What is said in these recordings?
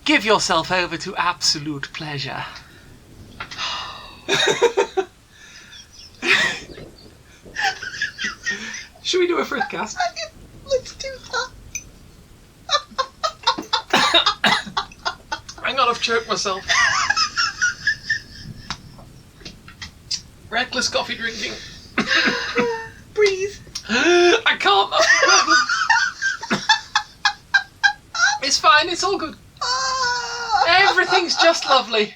Give yourself over to absolute pleasure. Should we do a Frithcast? Let's do that. Hang on, I've choked myself. Reckless coffee drinking. Breathe. I can't. That's the problem. It's fine. It's all good. Everything's just lovely.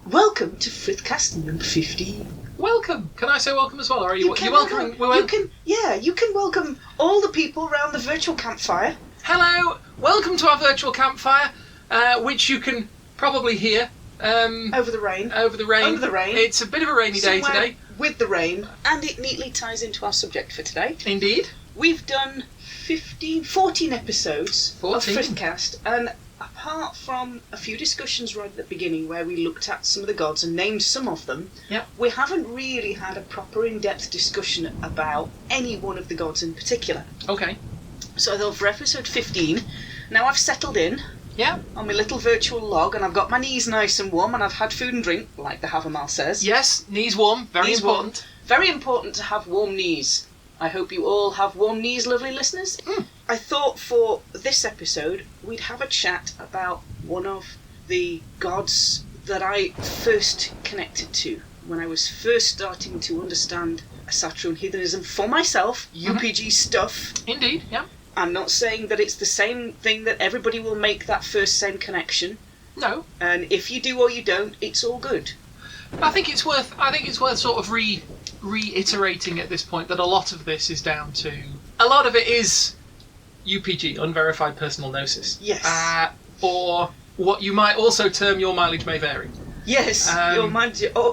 Welcome to Frithcast number 15. Welcome. Can I say welcome as well? Or are you welcoming? You can welcome all the people around the virtual campfire. Hello. Welcome to our virtual campfire, which you can probably hear Over the rain. Over the rain. It's a bit of a rainy day today. With the rain, and it neatly ties into our subject for today. Indeed. We've done 14 episodes of Frithcast, and apart from a few discussions right at the beginning where we looked at some of the gods and named some of them, we haven't really had a proper in-depth discussion about any one of the gods in particular. Okay. So I thought for episode 15, now I've settled in on my little virtual log, and I've got my knees nice and warm, and I've had food and drink, like the Havermal says. Yes, knees warm, very important. Very important to have warm knees. I hope you all have warm knees, lovely listeners. I thought for this episode we'd have a chat about one of the gods that I first connected to when I was first starting to understand Sattron heathenism for myself, UPG stuff. Indeed, yeah. I'm not saying that it's the same thing that everybody will make that first same connection. No. And if you do or you don't, it's all good. I think it's worth sort of reiterating at this point that a lot of this is down to... A lot of it is UPG, unverified personal gnosis. Yes. Or what you might also term your mileage may vary. Yes, your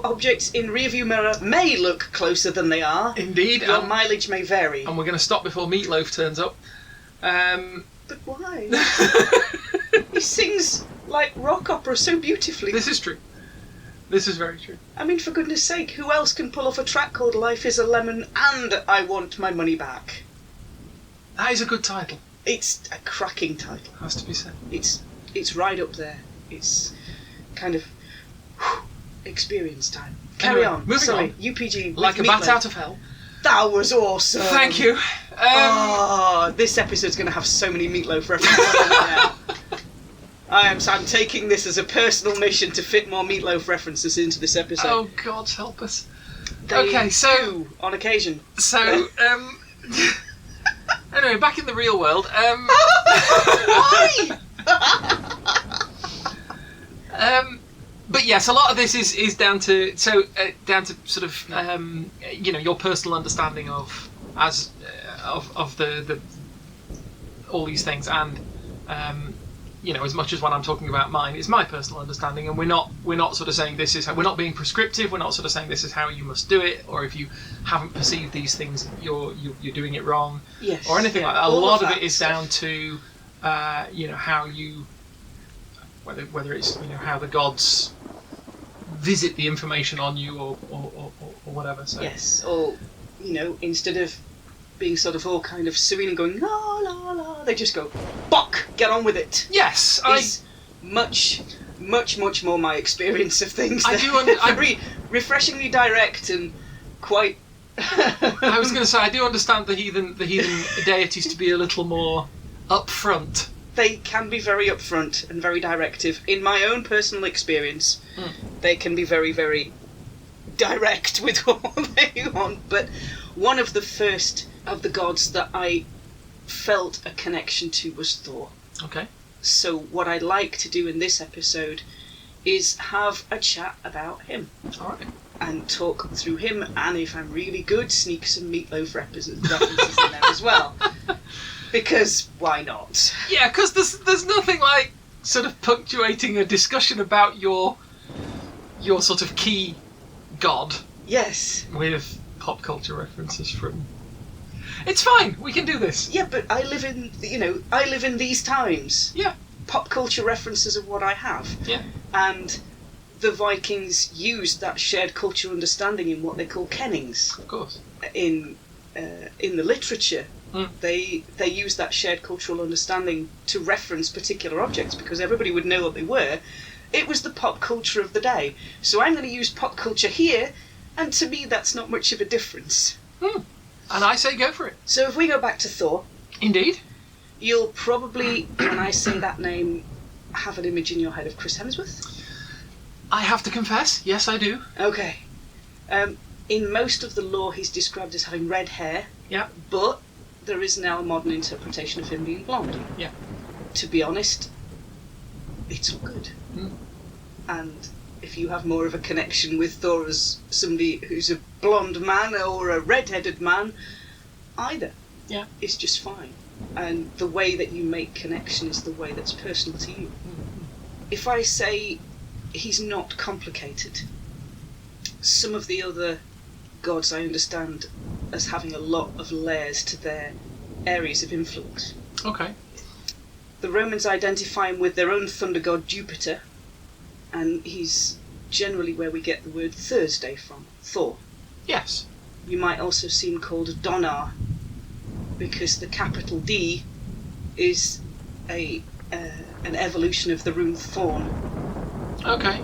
objects in rearview mirror may look closer than they are. Indeed. Your mileage may vary. And we're going to stop before Meatloaf turns up. But why? He sings like rock opera so beautifully. This is true. This is very true. I mean, for goodness sake, who else can pull off a track called Life is a Lemon and I Want My Money Back? That is a good title. It's a cracking title. Has to be said. It's right up there. It's kind of experience time. Anyway, Carry on. Moving on. UPG. Like a bat out of hell. That was awesome. Thank you. This episode's going to have so many Meatloaf references on it now. I'm taking this as a personal mission to fit more Meatloaf references into this episode. Oh, God help us. They do, on occasion. So, anyway, back in the real world. Why? But yes, a lot of this is down to sort of your personal understanding of the all these things, and as much as when I'm talking about mine, it's my personal understanding, and we're not sort of saying this is how, we're not being prescriptive. We're not sort of saying this is how you must do it, or if you haven't perceived these things, you're doing it wrong, or anything like that. A lot of it is down to how you whether it's how the gods visit the information on you or whatever. So. Yes, or instead of being sort of all kind of serene and going la la la, they just go "Bok, get on with it." Yes, it's much more my experience of things. I'm very refreshingly direct and quite. I was going to say I do understand the heathen deities to be a little more upfront. They can be very upfront and very directive. In my own personal experience, they can be very, very direct with what they want. But one of the first of the gods that I felt a connection to was Thor. Okay. So what I'd like to do in this episode is have a chat about him. All right. And talk through him, and if I'm really good, sneak some Meatloaf references in there as well. Because why not? Yeah, because there's nothing like sort of punctuating a discussion about your sort of key god Yes. with pop culture references from... It's fine, we can do this. Yeah, but I live in these times. Yeah. Pop culture references are what I have. Yeah. And the Vikings used that shared cultural understanding in what they call kennings. Of course. In the literature, they used that shared cultural understanding to reference particular objects because everybody would know what they were. It was the pop culture of the day. So I'm going to use pop culture here, and to me that's not much of a difference. And I say go for it. So if we go back to Thor... Indeed. You'll probably, when I say that name, have an image in your head of Chris Hemsworth? I have to confess, yes I do. Okay. In most of the lore he's described as having red hair. Yeah. But there is now a modern interpretation of him being blonde. Yeah. To be honest, it's all good. And if you have more of a connection with Thor as somebody who's a blonde man or a red-headed man, either is just fine. And the way that you make connection is the way that's personal to you. If I say he's not complicated, some of the other gods I understand as having a lot of layers to their areas of influence. Okay. The Romans identify him with their own thunder god Jupiter, and he's generally where we get the word Thursday from, Thor. Yes. You might also see him called Donar, because the capital D is an evolution of the rune Thorn. Okay.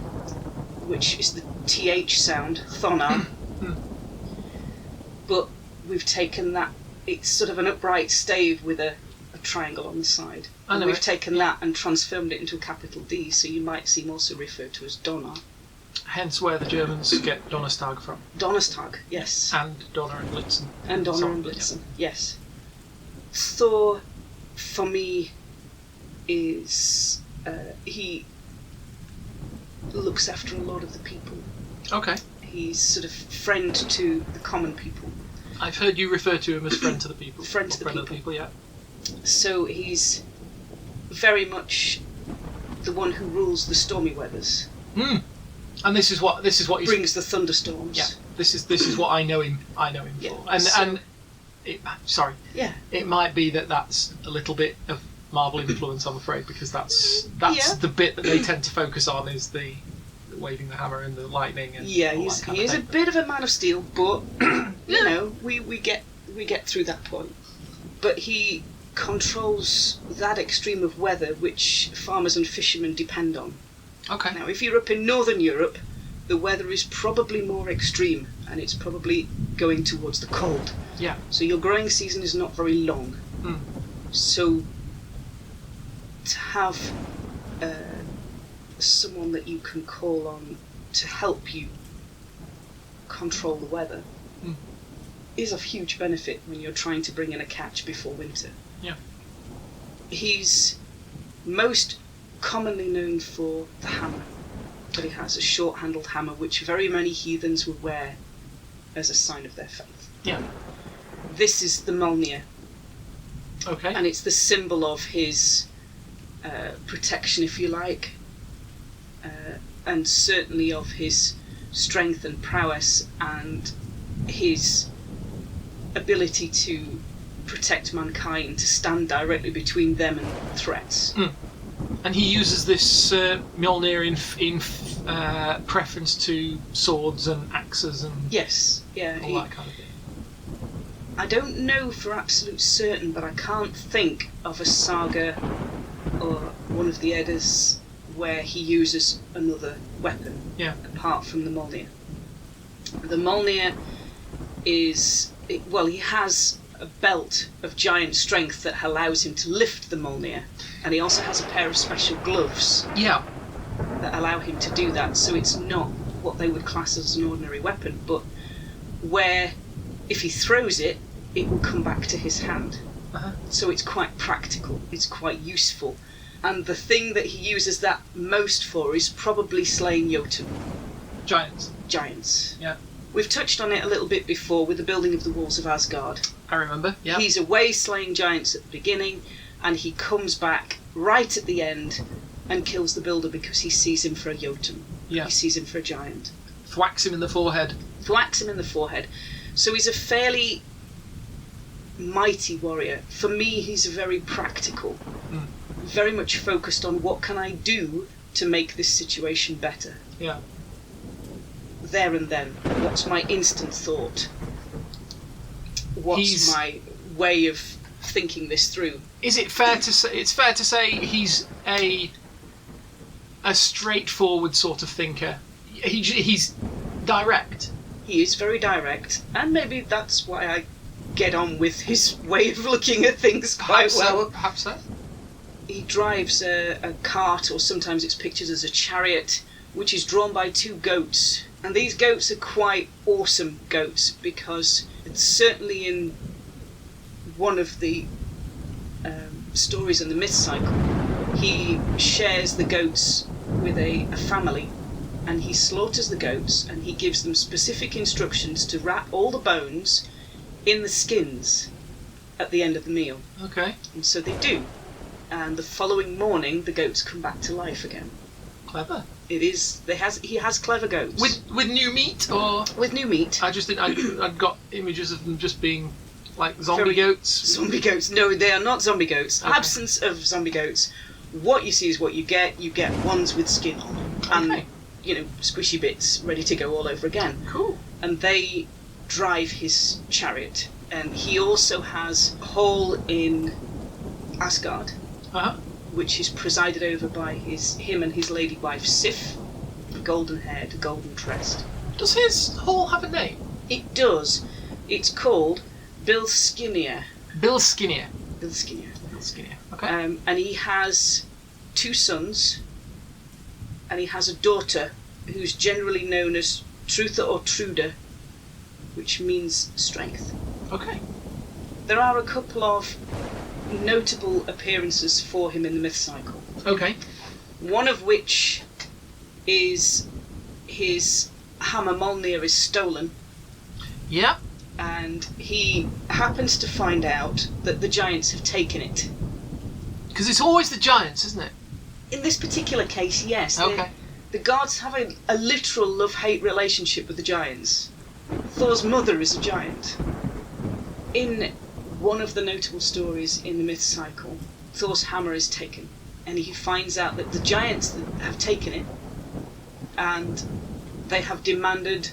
Which is the TH sound, Thonar. But we've taken that, it's sort of an upright stave with a triangle on the side. And we've taken that and transformed it into a capital D, so you might see him also referred to as Donar. Hence where the Germans get Donnerstag from. Donnerstag, yes. And Donner and Blitzen. And Donner and Blitzen, yes. Thor, for me, is... he looks after a lot of the people. Okay. He's sort of friend to the common people. I've heard you refer to him as friend to the people. Friend to the people. Of the people, yeah. So he's very much the one who rules the stormy weathers. And this is what he brings the thunderstorms. Yeah. This is what I know him for. And it might be that's a little bit of Marvel influence, I'm afraid, because that's the bit that they tend to focus on is the waving the hammer and the lightning. And he is a bit of a Man of Steel, but you know we get through that point. But he controls that extreme of weather which farmers and fishermen depend on. Okay. Now, if you're up in Northern Europe, the weather is probably more extreme, and it's probably going towards the cold. Yeah. So your growing season is not very long. So to have someone that you can call on to help you control the weather is of huge benefit when you're trying to bring in a catch before winter. Yeah. He's most commonly known for the hammer, but he has a short-handled hammer which very many heathens would wear as a sign of their faith. Yeah. This is the Mjolnir. Okay. And it's the symbol of his protection, if you like, and certainly of his strength and prowess and his ability to protect mankind, to stand directly between them and threats. And he uses this Mjolnir in preference to swords and axes and all that kind of thing. I don't know for absolute certain, but I can't think of a saga or one of the Eddas where he uses another weapon apart from the Mjolnir. The Mjolnir is... he has a belt of giant strength that allows him to lift the Mjolnir, and he also has a pair of special gloves that allow him to do that, so it's not what they would class as an ordinary weapon, but where if he throws it, it will come back to his hand. So it's quite practical, it's quite useful, and the thing that he uses that most for is probably slaying Jotun. Giants. Yeah. We've touched on it a little bit before with the building of the walls of Asgard. I remember, yeah. He's away slaying giants at the beginning, and he comes back right at the end and kills the builder because he sees him for a Jotun. Yeah. He sees him for a giant. Thwacks him in the forehead. Thwacks him in the forehead. So he's a fairly mighty warrior. For me, he's very practical. Very much focused on what can I do to make this situation better. Yeah. There and then. What's my instant thought? What's my way of thinking this through? Is it fair to say? It's fair to say he's a straightforward sort of thinker. He's direct. He is very direct, and maybe that's why I get on with his way of looking at things quite well. Perhaps so. He drives a cart, or sometimes it's pictured as a chariot, which is drawn by 2 goats. And these goats are quite awesome goats, because it's certainly in one of the stories in the myth cycle, he shares the goats with a family, and he slaughters the goats, and he gives them specific instructions to wrap all the bones in the skins at the end of the meal. Okay. And so they do. And the following morning, the goats come back to life again. Clever. It is. He has clever goats with new meat, or with new meat. I just think I'd got images of them just being like zombie goats. Zombie goats? No, they are not zombie goats. Okay. Absence of zombie goats. What you see is what you get. You get ones with skin on, and squishy bits ready to go all over again. Cool. And they drive his chariot, and he also has a hall in Asgard. Which is presided over by him and his lady wife Sif, golden-haired, golden-tressed. Does his hall have a name? It does. It's called Bilskirnir. Bilskirnir. Okay. And he has 2 sons, and he has a daughter who's generally known as Trutha or Truda, which means strength. Okay. There are a couple of notable appearances for him in the myth cycle. Okay. One of which is his hammer Mjolnir is stolen. Yeah. And he happens to find out that the giants have taken it. Because it's always the giants, isn't it? In this particular case, yes. Okay. The gods have a literal love-hate relationship with the giants. Thor's mother is a giant. In one of the notable stories in the myth cycle, Thors Hammer is taken, and he finds out that the giants have taken it, and they have demanded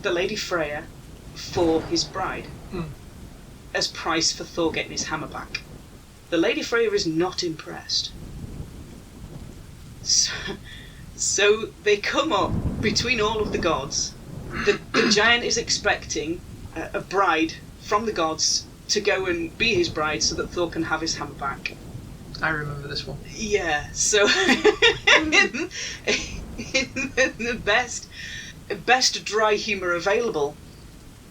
the Lady Freya for his bride as price for Thor getting his hammer back. The Lady Freya is not impressed. So they come up between all of the gods. The giant is expecting a bride from the gods to go and be his bride so that Thor can have his hammer back. I remember this one. Yeah, so in the best dry humour available,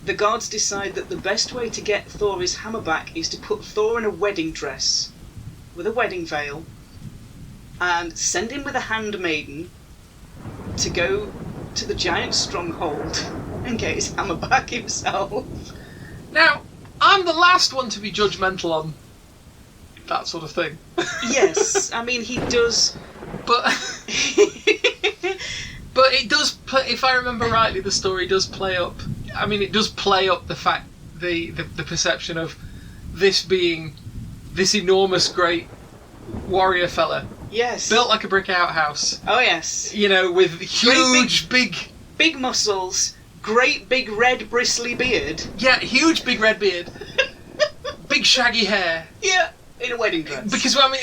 the gods decide that the best way to get Thor his hammer back is to put Thor in a wedding dress with a wedding veil and send him with a handmaiden to go to the giant stronghold and get his hammer back himself. Now, I'm the last one to be judgmental on that sort of thing. Yes, I mean, he does. But it does, if I remember rightly, the story does play up. I mean, it does play up the fact, the perception of this being this enormous, great warrior fella. Yes. Built like a brick outhouse. Oh, yes. With huge, big muscles, great big red bristly beard. Yeah, huge big red beard. Big shaggy hair. Yeah, in a wedding dress. Because I mean,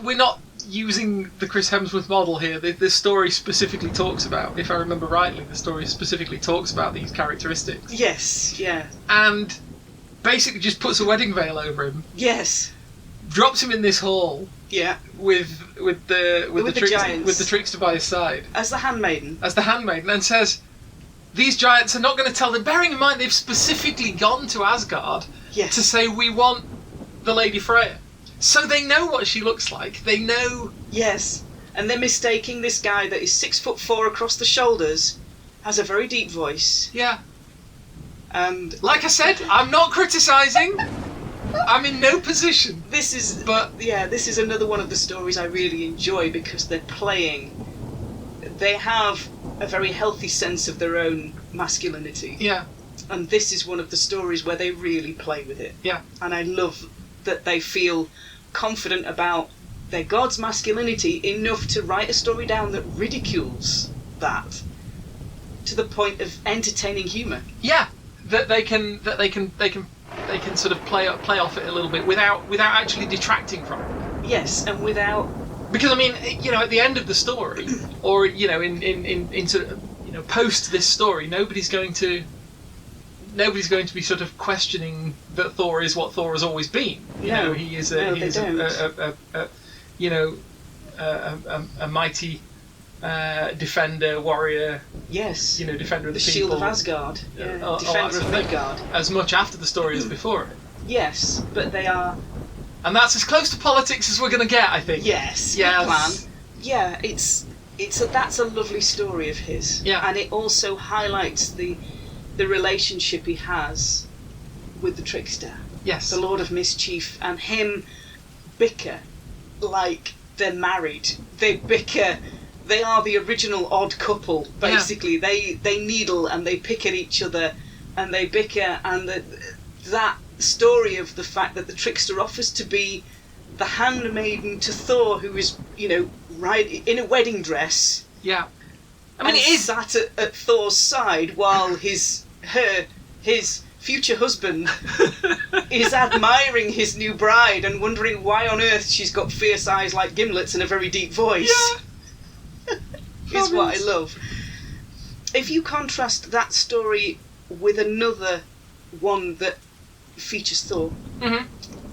we're not using the Chris Hemsworth model here. This story specifically talks about, if I remember rightly, the story specifically talks about these characteristics. Yes, yeah. And basically just puts a wedding veil over him. Yes. Drops him in this hall. Yeah. With the trickster by his side. As the handmaiden. And says, these giants are not going to tell them. Bearing in mind they've specifically gone to Asgard to say, we want the Lady Freya. So they know what she looks like. They know. Yes. And they're mistaking this guy that is 6'4" across the shoulders, has a very deep voice. Yeah. And like I said, I'm not criticising. I'm in no position. This is another one of the stories I really enjoy because they have a very healthy sense of their own masculinity. Yeah. And this is one of the stories where they really play with it. Yeah. And I love that they feel confident about their god's masculinity enough to write a story down that ridicules that to the point of entertaining humour. Yeah. That they can sort of play off it a little bit without actually detracting from it. Yes, and without... Because, I mean, at the end of the story, or, in sort of, post this story, nobody's going to be sort of questioning that Thor is what Thor has always been. He is a mighty defender, warrior. Yes. Defender of the people. The shield of Asgard. Defender of Midgard. As much after the story as before it. Yes, but they are... And that's as close to politics as we're going to get, I think. Yes. Plan. Yeah, that's a lovely story of his. Yeah. And it also highlights the relationship he has with the Trickster. Yes. The Lord of Mischief, and him bicker like they're married. They bicker. They are the original odd couple, basically. Yeah. They needle and they pick at each other and they bicker, and that story of the fact that the Trickster offers to be the handmaiden to Thor, who is, right in a wedding dress. Yeah. I mean, it is sat at Thor's side while his future husband is admiring his new bride and wondering why on earth she's got fierce eyes like gimlets and a very deep voice. Yeah. Is what I love. If you contrast that story with another one that features Thor,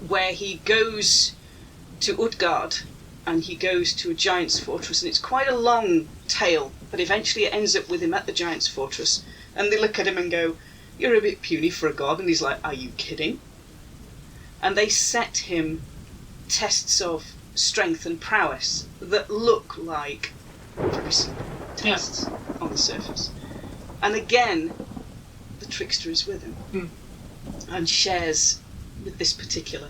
where he goes to Utgard and he goes to a giant's fortress, and it's quite a long tale, but eventually it ends up with him at the giant's fortress, and they look at him and go, "You're a bit puny for a god," and he's like, "Are you kidding?" And they set him tests of strength and prowess that look like very simple tests on the surface. And again, the Trickster is with him and shares with this particular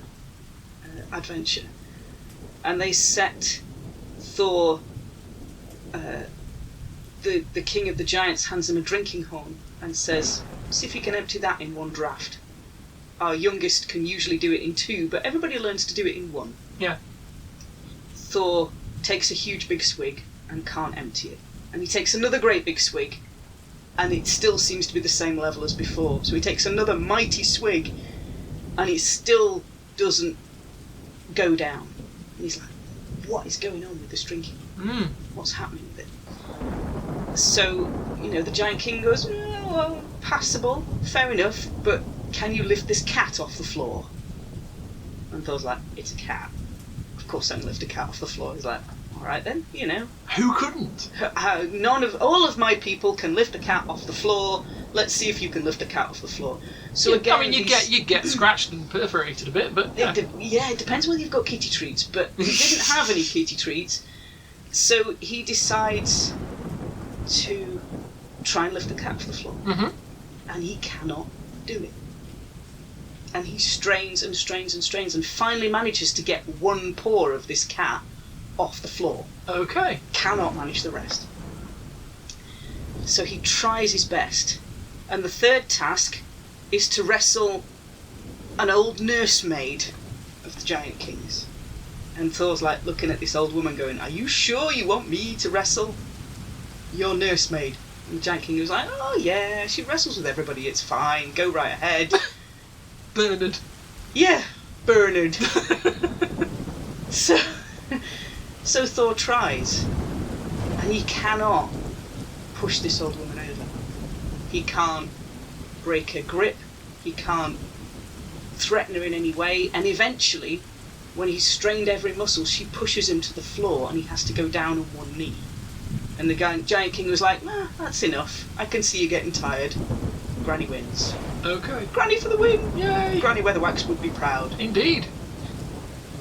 adventure. And they set Thor, the king of the giants, hands him a drinking horn and says, "See if you can empty that in one draft. Our youngest can usually do it in two, but everybody learns to do it in one." Yeah. Thor takes a huge big swig and can't empty it. And he takes another great big swig, and it still seems to be the same level as before. So he takes another mighty swig, and it still doesn't go down. And he's like, "What is going on with this drinking? What's happening with it?" So, the Giant King goes, "Well, passable, fair enough, but can you lift this cat off the floor?" And Thor's like, "It's a cat. Of course I can lift a cat off the floor." He's like, "Alright then, Who couldn't? All of my people can lift a cat off the floor. Let's see if you can lift a cat off the floor." So again, I mean, you get scratched and perforated a bit, but it depends whether you've got kitty treats. But he didn't have any kitty treats, so he decides to try and lift the cat off the floor, and he cannot do it. And he strains and strains and strains, and finally manages to get one paw of this cat off the floor. Okay. Cannot manage the rest. So he tries his best. And the third task is to wrestle an old nursemaid of the Giant King's. And Thor's like looking at this old woman going, "Are you sure you want me to wrestle your nursemaid?" And the Giant King was like, "Oh yeah, she wrestles with everybody, it's fine, go right ahead." Bernard. Yeah, Bernard. So Thor tries, and he cannot push this old woman over. He can't break her grip, he can't threaten her in any way, and eventually, when he's strained every muscle, she pushes him to the floor and he has to go down on one knee. And the Giant King was like, "Nah, that's enough. I can see you getting tired." Granny wins. Okay. Granny for the win! Yay! Granny Weatherwax would be proud. Indeed.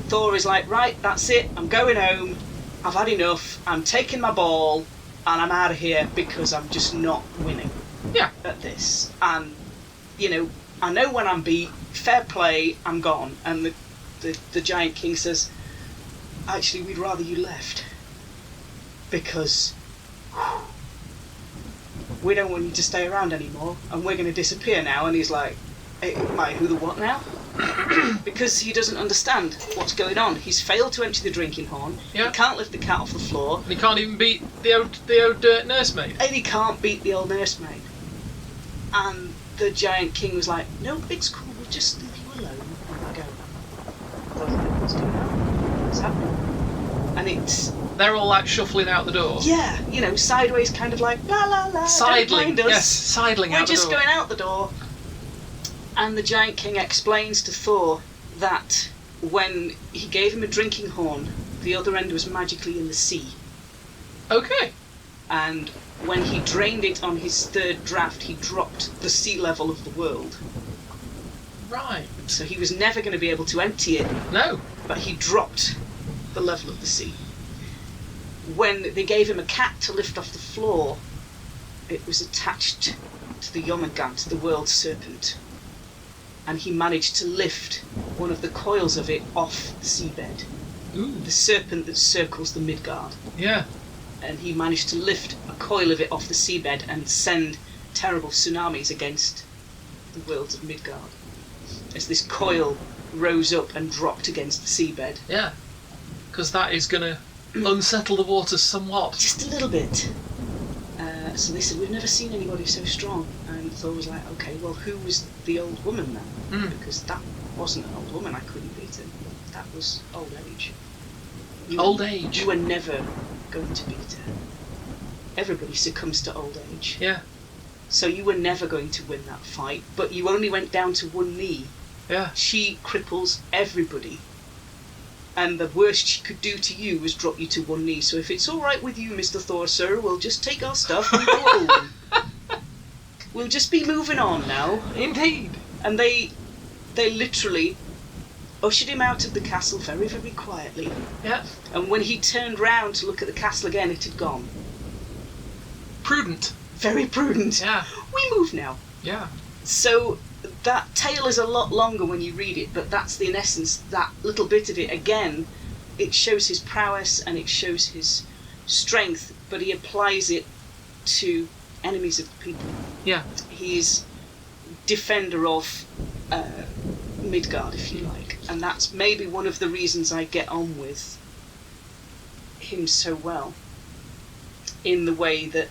Thor is like, "Right, that's it, I'm going home, I've had enough, I'm taking my ball, and I'm out of here because I'm just not winning Yeah. at this. And, I know when I'm beat, fair play, I'm gone. And the Giant King says, actually, we'd rather you left. Because we don't want you to stay around anymore, and we're going to disappear now. And he's like, hey, who the what now? Because he doesn't understand what's going on. He's failed to empty the drinking horn. Yeah. He can't lift the cat off the floor. And he can't even beat the old nursemaid. And he can't beat the old nursemaid. And the Giant King was like, no, it's cool, we'll just leave you alone. And I go, what's going on? What's happening? And it's... They're all like shuffling out the door. Yeah, you know, sideways, kind of like, la la la, Sidling, don't mind us. yes, sidling We're out the door. just going out the door. And the Giant King explains to Thor that when he gave him a drinking horn, the other end was magically in the sea. Okay. And when he drained it on his third draft, he dropped the sea level of the world. Right. So he was never going to be able to empty it, No. but he dropped the level of the sea. When they gave him a cat to lift off the floor, it was attached to the Yomagant, the world serpent. And he managed to lift one of the coils of it off the seabed. Ooh. The serpent that circles the Midgard. Yeah. And he managed to lift a coil of it off the seabed and send terrible tsunamis against the worlds of Midgard. As this coil rose up and dropped against the seabed. Yeah. Because that is going to unsettle the waters somewhat. Just a little bit. So they said, we've never seen anybody so strong. And Thor was like, okay, well, who was the old woman then? Because that wasn't an old woman, I couldn't beat her. That was old age. Old age. You were never going to beat her. Everybody succumbs to old age. Yeah. So you were never going to win that fight, but you only went down to one knee. Yeah. She cripples everybody. And the worst she could do to you was drop you to one knee. So if it's all right with you, Mr. Thor, sir, we'll just take our stuff and go home. We'll just be moving on now. Indeed. And they literally ushered him out of the castle very, very quietly. Yeah. And when he turned round to look at the castle again, it had gone. Prudent. Very prudent. Yeah. We move now. Yeah. So that tale is a lot longer when you read it, but that's in essence that little bit of it. Again, it shows his prowess and it shows his strength, but he applies it to enemies of the people. Yeah. He's defender of Midgard, if you like, and that's maybe one of the reasons I get on with him so well, in the way that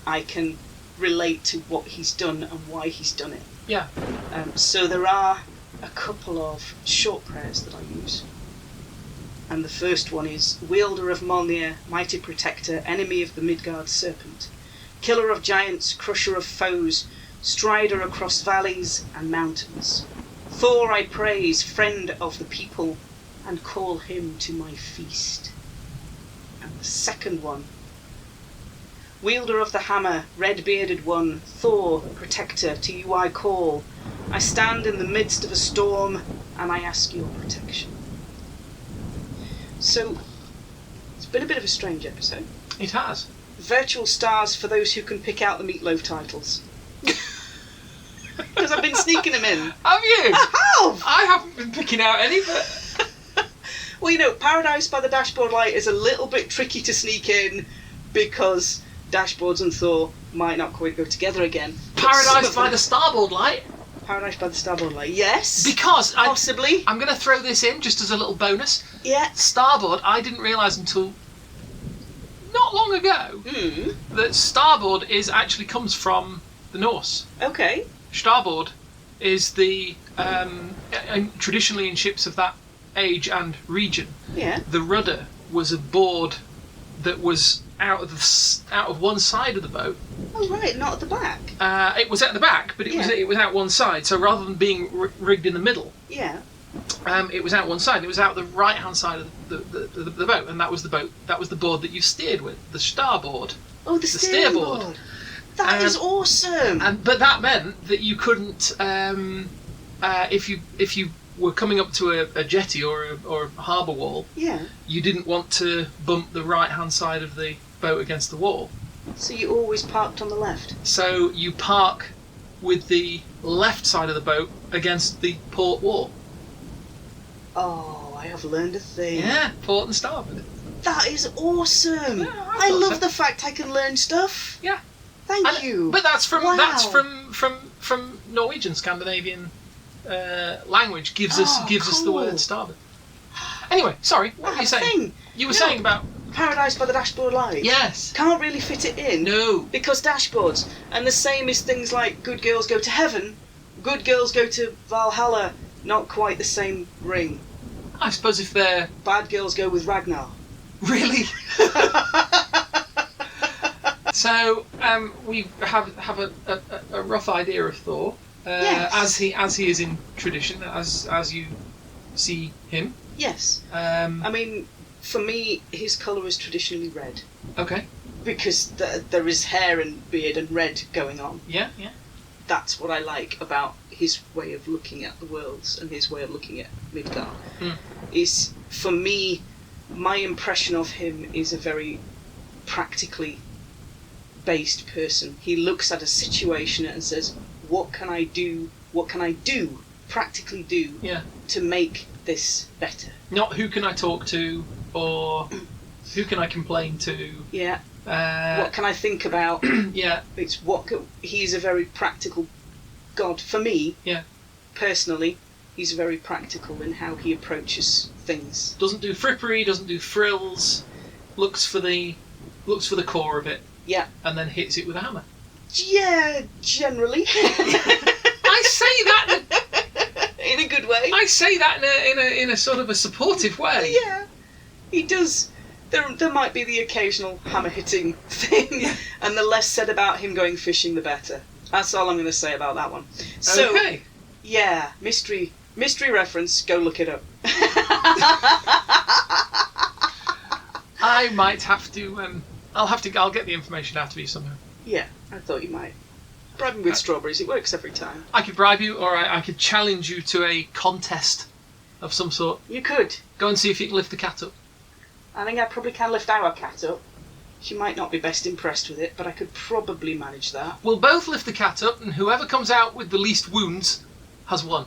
I can relate to what he's done and why he's done it. Yeah. So there are a couple of short prayers that I use. And the first one is, Wielder of Mjolnir, mighty protector, enemy of the Midgard serpent, killer of giants, crusher of foes, strider across valleys and mountains. Thor I praise, friend of the people, and call him to my feast. And the second one, Wielder of the hammer, red-bearded one, Thor, protector, to you I call. I stand in the midst of a storm, and I ask your protection. So, it's been a bit of a strange episode. It has. Virtual stars for those who can pick out the Meatloaf titles. Because I've been sneaking them in. Have you? I have! I haven't been picking out any, but... Well, you know, Paradise by the Dashboard Light is a little bit tricky to sneak in, because dashboards and Thor might not quite go together again. Paradise by the Starboard Light? Paradise by the Starboard Light, yes. Because possibly. I'm going to throw this in just as a little bonus. Yeah. Starboard, I didn't realise until not long ago that starboard actually comes from the Norse. Okay. Starboard is the traditionally in ships of that age and region. Yeah. The rudder was a board that was out of one side of the boat. Oh right, not at the back. It was at the back, but it was out one side. So rather than being rigged in the middle, yeah, it was out one side. It was out the right hand side of the boat, and that was the boat. That was the board that you steered with, the starboard. Oh, the steerboard. That is awesome. But that meant that you couldn't, if you were coming up to a jetty or a harbour wall, yeah, you didn't want to bump the right hand side of the boat against the wall. So you always parked on the left. So you park with the left side of the boat against the port wall. Oh, I have learned a thing. Yeah, port and starboard. That is awesome. Yeah, I thought love so. the fact I can learn stuff. Yeah. Thank you. But that's from Wow. from Norwegian, Scandinavian language gives us the cool. word starboard. Anyway, sorry, what were you saying? Thing. You were saying about Paradise by the Dashboard Light. yes. Can't really fit it in. No. Because dashboards. And the same is things like good girls go to heaven, good girls go to Valhalla. Not quite the same ring. I suppose if they're Bad girls go with Ragnar. really. So we have a rough idea of Thor Yes. as he is in tradition, as you see him. Yes. Um, I mean, for me, his colour is traditionally red. okay. Because there is hair and beard and red going on. Yeah. That's what I like about his way of looking at the worlds and his way of looking at Midgard. Mm. Is, for me, my impression of him is a very practically based person. He looks at a situation and says, what can I do, practically do, Yeah. to make this better? Not who can I talk to or who can I complain to. Yeah. What can I think about? Yeah. It's he's a very practical god. For me, Yeah. personally, he's very practical in how he approaches things. Doesn't do frippery, doesn't do frills. Looks for the core of it. Yeah. And then hits it with a hammer. Yeah, generally. I say that In a good way. I say that in a sort of a supportive way. Yeah, he does. There might be the occasional hammer hitting thing, Yeah. and the less said about him going fishing, the better. That's all I'm going to say about that one. So, Okay. yeah, mystery reference. Go look it up. I might have to. I'll get the information out of you somehow. Yeah, I thought you might. Bribe me with strawberries. It works every time. I could bribe you, or I could challenge you to a contest of some sort. You could. Go and see if you can lift the cat up. I think I probably can lift our cat up. She might not be best impressed with it, but I could probably manage that. We'll both lift the cat up, and whoever comes out with the least wounds has won.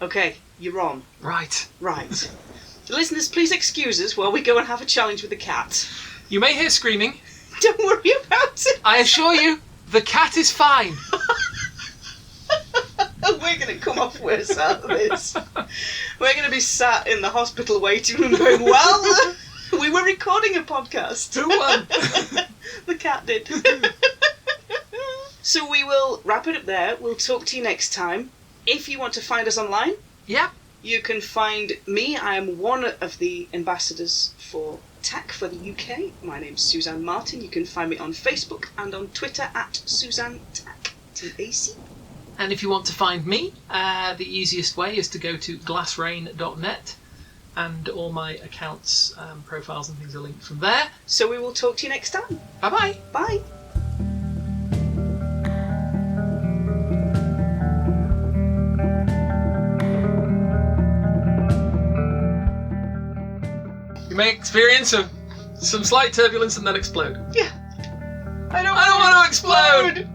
Okay, you're on. Right. Right. Listeners, please excuse us while we go and have a challenge with the cat. You may hear screaming. Don't worry about it. I assure you, the cat is fine. We're going to come off worse out of this. We're going to be sat in the hospital waiting room going, well, we were recording a podcast. Who won? The cat did. So we will wrap it up there. We'll talk to you next time. If you want to find us online, Yeah. you can find me. I am one of the ambassadors for TAC for the UK. My name's Suzanne Martin. You can find me on Facebook and on Twitter at Suzanne TAC. TAC. And if you want to find me, the easiest way is to go to glassrain.net, and all my accounts, profiles and things are linked from there. So we will talk to you next time. Bye-bye. Bye. You may experience some slight turbulence and then explode. Yeah. I don't I don't want to explode!